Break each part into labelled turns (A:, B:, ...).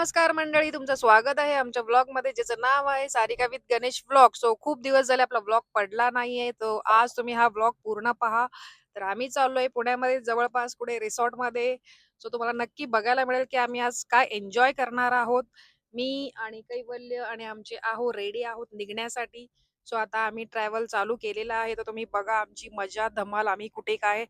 A: नमस्कार मंडळी, तुमचं स्वागत आहे आमच्या ब्लॉग मध्ये, ज्याचं नाव आहे Sarika with Ganesh blog. So खूप दिवस झाले आपला ब्लॉग पडला नाहीये, तो आज तुम्ही हा ब्लॉग पूर्ण पहा. तर आम्ही चाललोय पुण्यामध्ये जवळपास कुठे रिसॉर्ट मध्ये. सो तुम्हाला नक्की बघायला मिळेल की आम्ही आज काय एन्जॉय करणार आहोत. मी आणि कैवल्य आणि आमचे आहो रेडी आहोत निघण्यासाठी. सो आता आम्ही ट्रॅव्हल चालू केलेला आहे, तर तुम्ही बघा आमची मजा धमाल. आम्ही कुठे काय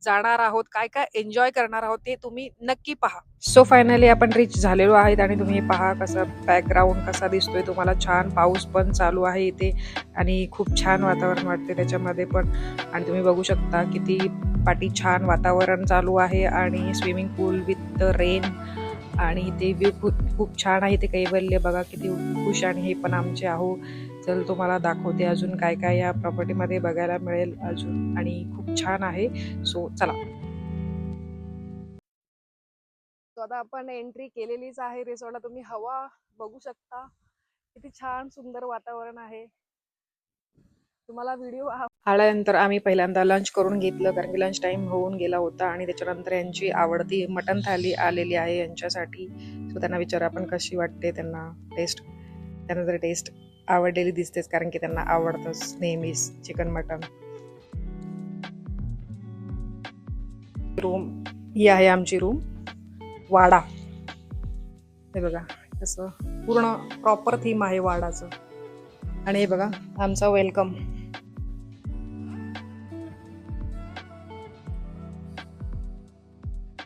A: जाणार आहोत, काय काय एन्जॉय करणार आहोत ते तुम्ही नक्की पहा. सो फायनली आपण रिच झालेलो आहेत आणि तुम्ही पहा कसं बॅकग्राऊंड कसा दिसतोय तुम्हाला. छान पाऊस पण चालू आहे इथे आणि खूप छान वातावरण वाटते त्याच्यामध्ये पण. आणि तुम्ही बघू शकता किती पाठी छान वातावरण चालू आहे आणि स्विमिंग पूल विथ रेन. आणि इथे व्ह्यू खूप छान आहे. ते कैवल्य बघा किती खुश आणि हे पण आमचे आहो. चल तुम्हाला दाखवते अजून काय काय या प्रॉपर्टीमध्ये बघायला मिळेल अजून, आणि खूप छान आहे. सो चला. तो आता आपण एंट्री केलेलीच आहे रिसॉर्टला. तुम्ही हवा बघू शकता, किती छान सुंदर वातावरण आहे. तुम्हाला व्हिडिओ आल्यानंतर आम्ही पहिल्यांदा लंच करून घेतलं, कारण की लंच टाइम होऊन गेला होता. आणि त्याच्यानंतर यांची आवडती मटन थाली आलेली आहे यांच्यासाठी. सो त्यांना विचार आपण कशी वाटते त्यांना टेस्ट. त्यांना जर टेस्ट आवडलेली दिसतेच, कारण की त्यांना आवडतंच नेहमीच चिकन मटन. रूम ही आहे आमची रूम, वाडा. हे बघा कसं पूर्ण प्रॉपर थीम आहे वाडाचं. आणि हे बघा आमचा वेलकम.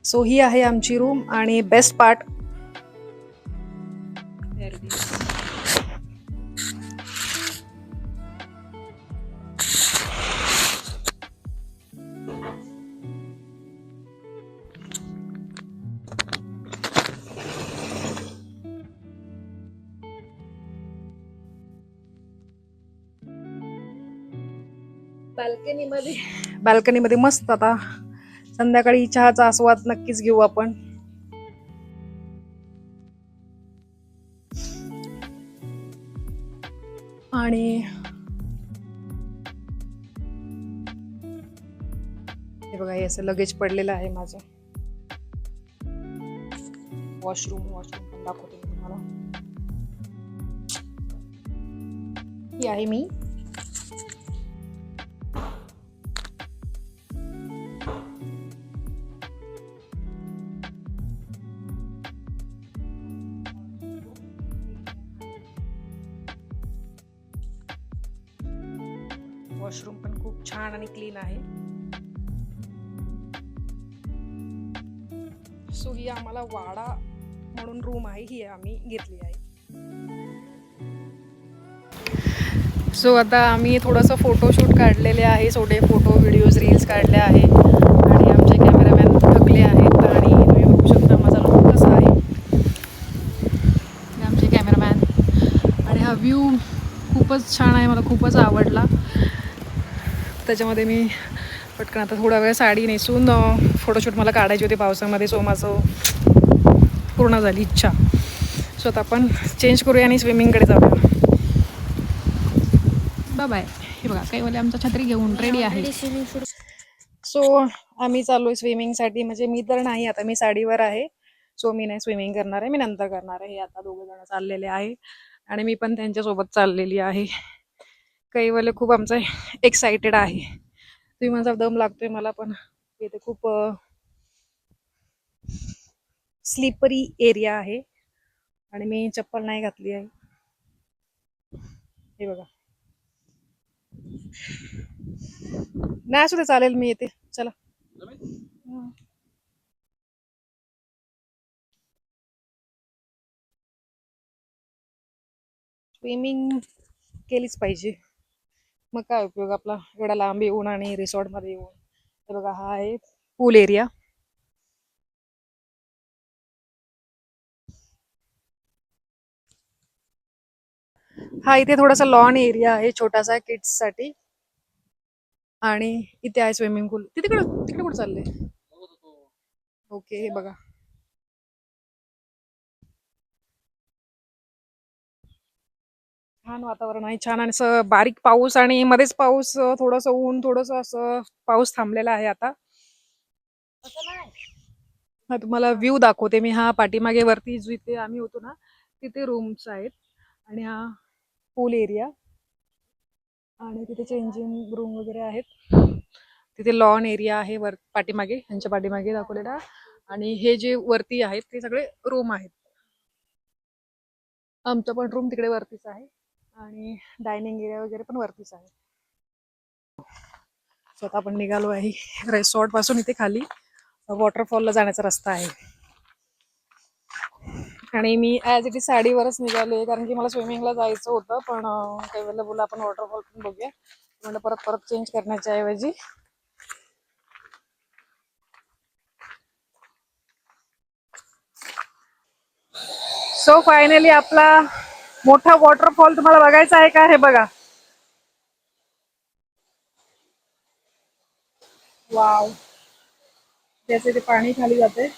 A: सो ही आहे आमची रूम. आणि बेस्ट पार्ट, बाल्कनीमध्ये मस्त आता संध्याकाळी चहाचा आस्वाद नक्कीच घेऊ आपण. आणि हे बघा हे असं लगेज पडलेलं आहे माझं. वॉशरूम पण दाखवते मी तुम्हाला. ही आहे मी. वॉशरूम पण खूप छान आणि क्लीन आहे. सो ही आम्हाला वाडा म्हणून रूम आहे, ही आम्ही घेतली आहे. सो आता आम्ही थोडंसं फोटोशूट काढलेले आहे, थोडे फोटो व्हिडिओज रील्स काढले आहे. आणि आमचे कॅमेरामॅन थकले आहेत. आणि तुम्ही बघू शकता माझा लुक कसा आहे, आमचे कॅमेरामॅन. आणि हा व्ह्यू खूपच छान आहे, मला खूपच आवडला. त्याच्यामध्ये मी पटकन आता थोडा वेळ साडी नेसून फोटोशूट मला काढायची होती पावसामध्ये. सो माझं पूर्ण झाली इच्छा. सो आता आपण चेंज करूया आणि स्विमिंगकडे जाऊया. बाय. हे बघा कैवल्य आमचा छत्री घेऊन रेडी आहे. सो आम्ही चाललोय स्विमिंगसाठी. म्हणजे मी तर नाही, आता मी साडीवर आहे. सो मी नाही स्विमिंग करणार आहे, मी नंतर करणार आहे. आता दोघे जण चाललेले आहे आणि मी पण त्यांच्यासोबत चाललेली आहे. कैवल्य खूप आमचं एक्साइटेड आहे. तुम्ही माझा दम लागतोय मला पण. इथे खूप स्लिपरी एरिया आहे आणि मी चप्पल नाही घातली आहे. हे बघा. नाही असू दे चालेल, मी येते. चला. स्विमिंग केलीच पाहिजे, मग काय उपयोग आपला एवढा लांब येऊन आणि रिसॉर्ट मध्ये येऊन. हे बघा हा आहे पूल एरिया. हा इथे थोडासा लॉन एरिया आहे छोटासा किड्स साठी. आणि इथे आहे स्विमिंग पूल. तिकडे तिकडे कुठे चालले? ओके हे बघा. छान वातावरण आहे, छान. आणि असं बारीक पाऊस आणि मध्येच पाऊस, थोडस ऊन, थोडस असं पाऊस थांबलेला आहे आता. हा तुम्हाला व्ह्यू दाखवते मी. हा पाठीमागे वरती जिथे आम्ही होतो ना तिथे रूम्स आहेत आणि हा पूल एरिया आणि तिथे चेंजिंग रूम वगैरे आहेत. तिथे लॉन एरिया आहे वर पाठीमागे, यांच्या पाठीमागे दाखवलेला. आणि हे जे वरती आहेत ते सगळे रूम आहेत. आमचा पण रूम तिकडे वरतीच आहे आणि डायनिंग एरिया वगैरे पण वरतीच आहे. स्वतः आपण निघालो आहे रिसॉर्ट पासून. इथे खाली वॉटरफॉलला जाण्याचा रस्ता आहे आणि मी ॲज इट इज साडीवरच निघाले कारण की मला स्विमिंगला जायचं होतं. पण काही वेळेला बोला आपण वॉटरफॉल पण बघूया म्हणलं, परत परत चेंज करण्याच्या ऐवजी. सो फायनली आपला मोठा वॉटरफॉल तुम्हाला बघायचा आहे का? हे बघा. वाव, त्याचे ते पाणी खाली जाते.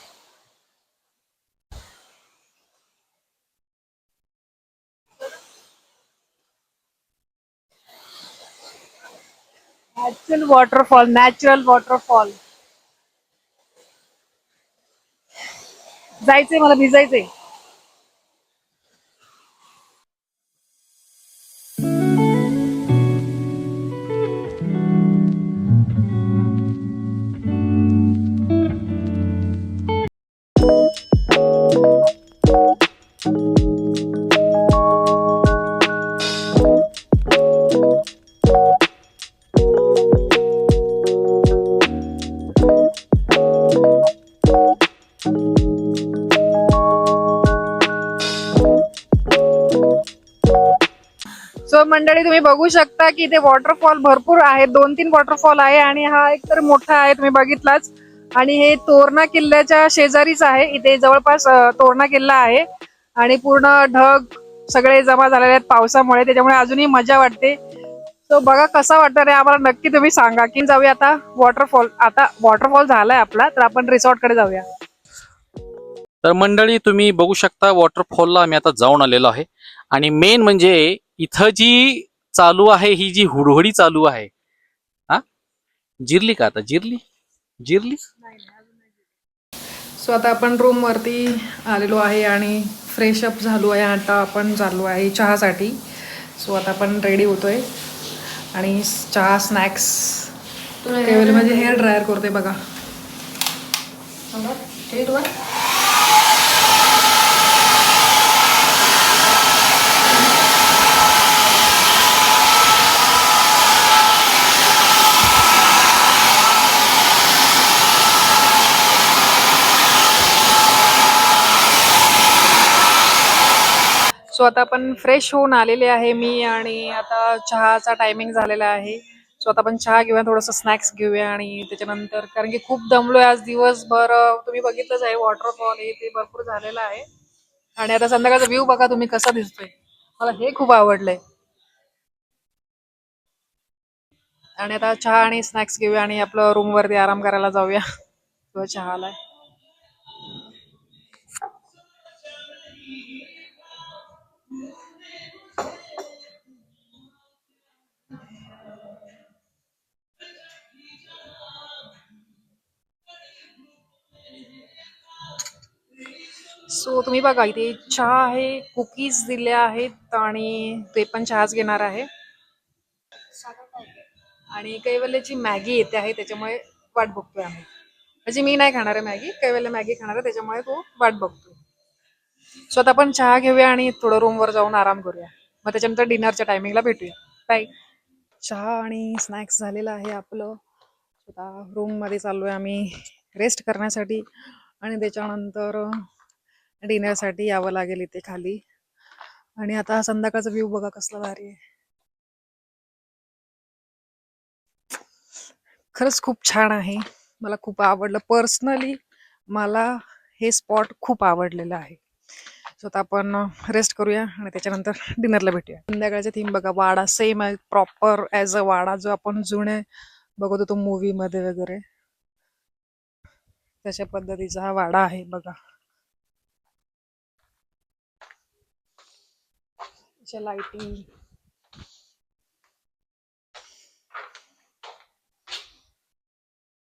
A: Natural waterfall. जायचंय मला, भिजायचंय. सो मंडळी तुम्ही बघू शकता की इथे वॉटरफॉल भरपूर आहेत. 2-3 वॉटरफॉल आहे आणि हा एक तर मोठा आहे, तुम्ही बघितलाच. आणि हे तोरणा किल्ल्याच्या शेजारीच आहे. इथे जवळपास तोरणा किल्ला आहे आणि पूर्ण ढग सगळे जमा झालेले आहेत पावसामुळे, त्याच्यामुळे अजूनही मजा वाटते. तो बघा कसा वाटतं रे आम्हाला, नक्की तुम्ही सांगा. की जाऊया आता वॉटरफॉल. आता वॉटरफॉल झालाय आपला, तर आपण रिसॉर्ट कडे जाऊया.
B: तर मंडळी तुम्ही बघू शकता वॉटरफॉलला आम्ही आता जाऊन आलेलो आहे आणि मेन म्हणजे इथं जी चालू आहे ही जी हुडहुडी चालू आहे. हा, जिरली का आता? जिरली जिरली.
A: सो आता आपण रूम वरती आलेलो आहे आणि फ्रेश अप झालो आहे. आता आपण चाललो आहे चहासाठी. सो आता आपण रेडी होतोय आणि चहा स्नॅक्स केवळ म्हणजे हेअर ड्रायर करते बघा. सो आता आपण फ्रेश होऊन आलेले आहे मी आणि आता चहाचा टायमिंग झालेला आहे. सो आता आपण चहा घेऊया, थोडंसं स्नॅक्स घेऊया आणि त्याच्यानंतर कारण की खूप दमलोय आज दिवसभर. तुम्ही बघितलंच आहे वॉटरफॉल हे ते भरपूर झालेलं आहे. आणि आता संध्याकाळचा व्ह्यू बघा तुम्ही कसा दिसतोय. मला हे खूप आवडलंय. आणि आता चहा आणि स्नॅक्स घेऊया आणि आपलं रूम वरती आराम करायला जाऊया. तो चहा आलाय. सो तुम्ही बघा इथे चहा आहे, कुकीज दिल्या आहेत आणि ते पण चहाच घेणार आहे. आणि कैवल्याची मॅगी येते आहे, त्याच्यामुळे वाट बघतोय आम्ही. म्हणजे मी नाही खाणार आहे मॅगी, कैवल्य मॅगी खाणार आहे, त्याच्यामुळे तो वाट बघतोय. सो आता आपण चहा घेऊया आणि थोडं रूमवर जाऊन आराम करूया. मग त्याच्यानंतर डिनरच्या टायमिंगला भेटूया. बाय. चहा आणि स्नॅक्स झालेलं आहे आपलं. आता रूम मध्ये चाललोय आम्ही रेस्ट करण्यासाठी आणि त्याच्यानंतर डिनरसाठी यावं लागेल इथे खाली. आणि आता संध्याकाळचा व्ह्यू बघा कसला भारी आहे. खरंच खूप छान आहे. मला खूप आवडलं पर्सनली. मला हे स्पॉट खूप आवडलेलं आहे. सो आता आपण रेस्ट करूया आणि त्याच्यानंतर डिनरला भेटूया. संध्याकाळचा थीम बघा, वाडा सेम आहे प्रॉपर ॲज अ वाडा जो आपण जुने बघत होतो मूवी मध्ये वगैरे, तशा पद्धतीचा हा वाडा आहे बघा. लाइटिंग.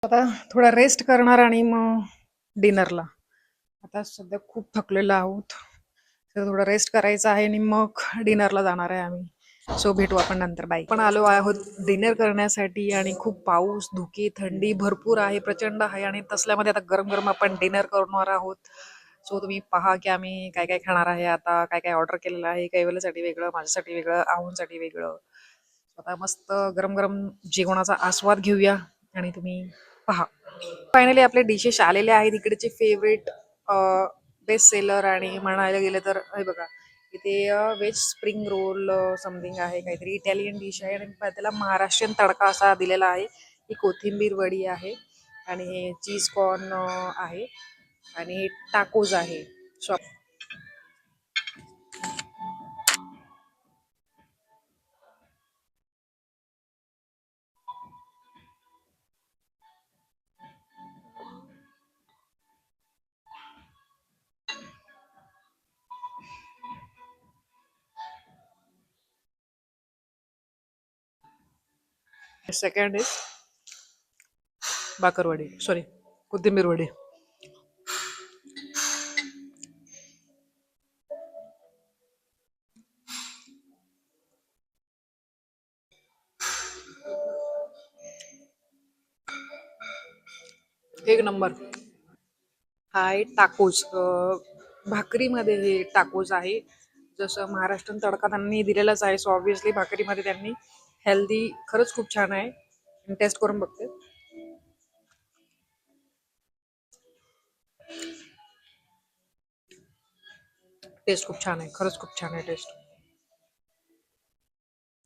A: आता थोडा रेस्ट करणार आणि मग डिनरला. आता सध्या खूप थकलेलो आहोत, तर थोडं रेस्ट करायचं आहे आणि मग डिनरला जाणार आहे आम्ही. सो भेटू आपण नंतर. बाय. पण आलो आहोत डिनर करण्यासाठी आणि खूप पाऊस, धुके, थंडी भरपूर आहे, प्रचंड आहे आणि तसल्यामध्ये आता गरम गरम आपण डिनर करणार आहोत. सो तुम्ही पहा की आम्ही काय काय खाणार आहे, आता काय काय ऑर्डर केलेलं आहे, कैवल्यासाठी वेगळं, माझ्यासाठी वेगळं, आहुंसाठी वेगळं. आता मस्त गरम गरम जेवणाचा आस्वाद घेऊया आणि तुम्ही पहा. फायनली आपले डिशेस आलेले आहेत, इकडचे फेवरेट बेस्ट सेलर. आणि म्हणायला गेलं तर हे बघा, इथे व्हेज स्प्रिंग रोल समथिंग आहे, काहीतरी इटालियन डिश आहे आणि त्याला महाराष्ट्रीयन तडका असा दिलेला आहे. ही कोथिंबीर वडी आहे आणि हे चीज कॉर्न आहे आणि हे टाकोज आहे. So second is bakarwadi, sorry, कोथिंबीर वडी. एक नंबर. हा आहे टाकोज. भाकरीमध्ये हे टाकोज आहे. जसं महाराष्ट्रीयन तडका त्यांनी दिलेलाच आहे, सो ऑब्व्हियसली भाकरीमध्ये त्यांनी हेल्दी, खरंच खूप छान आहे. टेस्ट करून बघते. टेस्ट खूप छान आहे, खरंच खूप छान आहे टेस्ट.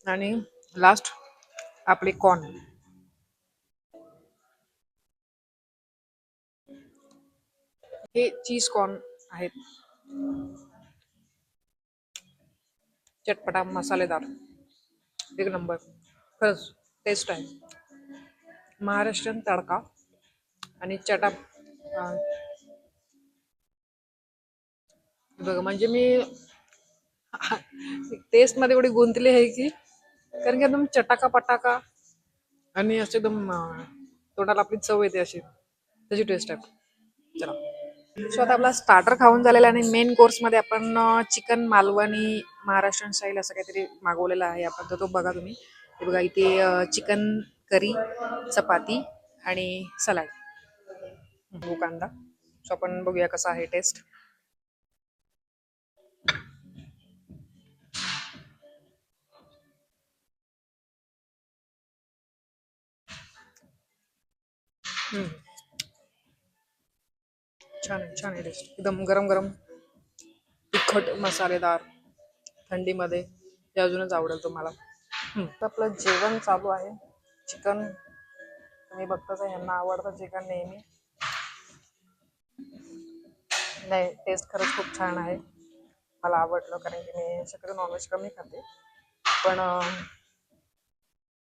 A: आणि लास्ट आपले कॉर्न. हे चीज कॉर्न आहेत, चटपटा मसालेदार, एक नंबर, खरंच टेस्ट आहे. महाराष्ट्रीयन तडका आणि चटा. अं, बघा म्हणजे मी टेस्ट मध्ये एवढी गुंतली आहे की, कारण की एकदम चटाका पटाका आणि असं एकदम तोंडाला आपली चव येते अशी, त्याची टेस्ट आहे. चला. सो आता आपला स्टार्टर खाऊन झालेला आणि मेन कोर्स मध्ये आपण चिकन मालवणी महाराष्ट्रीयन स्टाईल असं काहीतरी मागवलेलं आहे आपण. तर तो बघा तुम्ही. हे बघा इथे चिकन करी, चपाती आणि सलाड, कांदा. सो आपण बघूया कसा आहे टेस्ट. छान आहे, छान आहे टेस्ट, एकदम गरम गरम, तिखट, मसालेदार, थंडीमध्ये हे अजूनच आवडेल तुम्हाला. तर आपलं जेवण चालू आहे. चिकन तुम्ही बघताच आहे, यांना आवडतं चिकन नेहमी. नाही, टेस्ट खरंच खूप छान आहे, मला आवडलं, कारण की मी शक्यतो नॉनव्हेज कमी खाते, पण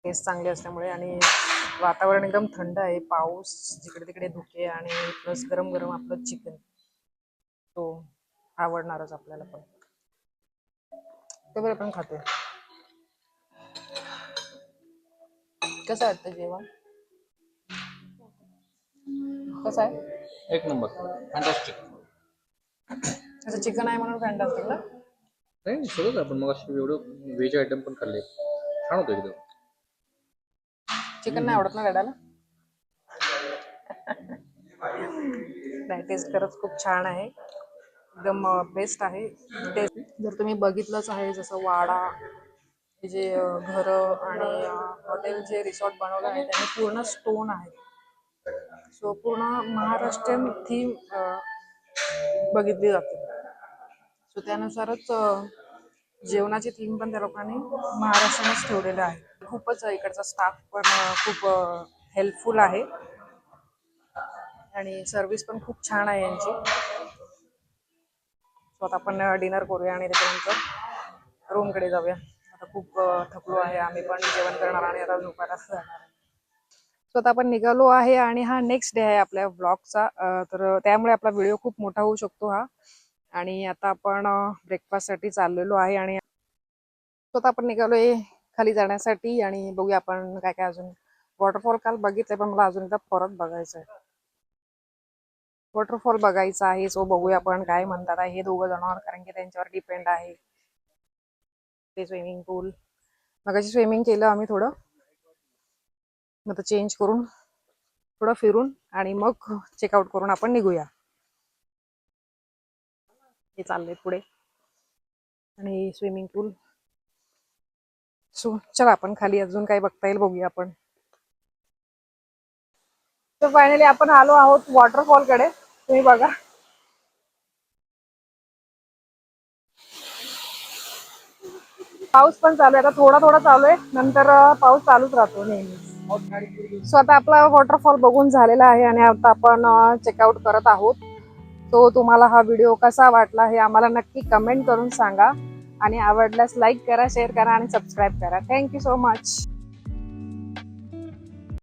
A: टेस्ट चांगली असल्यामुळे. आणि वातावरण एकदम थंड आहे, पाऊस जिकडे तिकडे धुके आणि प्लस गरम गरम आपलं चिकन, तो आवडणारच आपल्याला पण. ते बरं पण खाते. कसं वाटतं जेवण, कसं आहे?
B: एक नंबर, फॅन्टॅस्टिक.
A: असं चिकन आहे म्हणून फॅन्टास्टिक ना.
B: नाही, सगळंच आपण मग असे एवढं व्हेज आयटम पण खाल्ले, छान होतं एकदम.
A: चिकन नाही आवडत ना डॅडाला. नाही, टेस्ट खरंच खूप छान आहे, एकदम बेस्ट आहे टेस्ट. जर तुम्ही बघितलंच आहे, जसं वाडा, हे जे घरं आणि हॉटेल जे रिसॉर्ट बनवलं आहे त्याने पूर्ण स्टोन आहे. सो पूर्ण महाराष्ट्रीयन थीम बघितली जाते. सो त्यानुसारच जेवणाची थीम पण त्या लोकांनी महाराष्ट्रानेच ठेवलेलं आहे. खूपच इकडचा स्टाफ पण खूप हेल्पफुल आहे आणि सर्व्हिस पण खूप छान आहे यांची. सो आता आपण डिनर करूया आणि त्याच्यानंतर रूमकडे जाऊया. आता खूप थकलो आहे आम्ही पण, जेवण करणार आणि आता झोपायला जाणार. सो आता आपण निघालो आहे आणि हा नेक्स्ट डे आहे आपल्या व्लॉगचा, तर त्यामुळे आपला व्हिडिओ खूप मोठा होऊ शकतो हा. आणि आता आपण ब्रेकफास्टसाठी चाललेलो आहे आणि स्वतः आपण निघालोय खाली जाण्यासाठी आणि बघूया आपण काय काय अजून. वॉटरफॉल काल बघितलंय, पण मला अजून एकदा परत बघायचं आहे. वॉटरफॉल बघायचा आहे. सो बघूया आपण काय म्हणतात आहे हे दोघं जण, कारण की त्यांच्यावर डिपेंड आहे ते स्विमिंग पूल. मगाशी स्विमिंग केलं आम्ही थोडं, आता चेंज करून थोडं फिरून आणि मग चेकआउट करून आपण निघूया. हे चाललंय पुढे आणि स्विमिंग पूल. सो चला आपण खाली अजून काय बघता येईल बघूया आपण. तर फायनली आपण आलो आहोत वॉटरफॉल कडे. तुम्ही बघा, पाऊस पण चालू आहे. आता थोडा थोडा चालू आहे, नंतर पाऊस चालूच राहतो नेहमी. सो आता आपला वॉटरफॉल बघून झालेला आहे आणि आता आपण चेकआउट करत आहोत. तो तुम्हाला हा व्हिडिओ कसा वाटला हे आम्हाला नक्की कमेंट करून सांगा आणि आवडल्यास लाईक करा, शेअर करा आणि सबस्क्राईब करा. Thank you so much.